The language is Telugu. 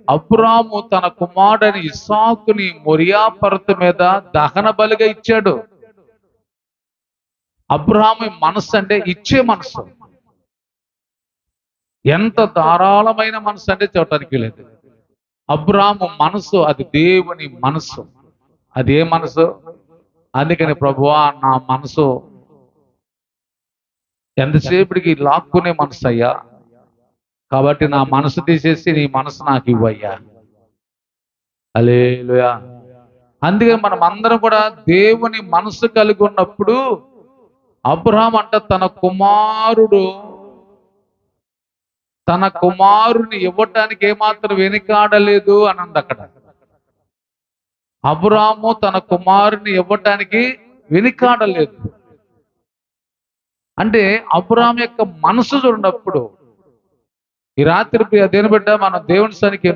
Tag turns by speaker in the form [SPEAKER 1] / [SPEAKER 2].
[SPEAKER 1] అబ్రాము తన కుమారుడైన ఇస్సాకుని మొరియా పర్వతం మీద దహన బలిగా ఇచ్చాడు. అబ్రాము మనసు అంటే ఇచ్చే మనసు. ఎంత ధారాళమైన మనసు అంటే చూడటానికి లేదు. అబ్రాము మనసు అది దేవుని మనసు. అది ఏ మనసు? అందుకని ప్రభువా నా మనసు ఎంతసేపటికి లాక్కునే మనసు అయ్యా, కాబట్టి నా మనసు తీసేసి నీ మనసు నాకు ఇవ్వయ్యా. హల్లెలూయా. అందుకే మనం అందరం కూడా దేవుని మనసు కలిగి ఉన్నప్పుడు అబ్రహాం అంట తన కుమారుని ఇవ్వటానికి ఏమాత్రం వెనుకాడలేదు అని అంది అక్కడ. అబ్రాము తన కుమారుని ఇవ్వటానికి వెనుకాడలేదు అంటే అబ్రాం యొక్క మనసు చూడనప్పుడు ఈ రాత్రి దేని బిడ్డ మనం దేవుని సన్నిధికి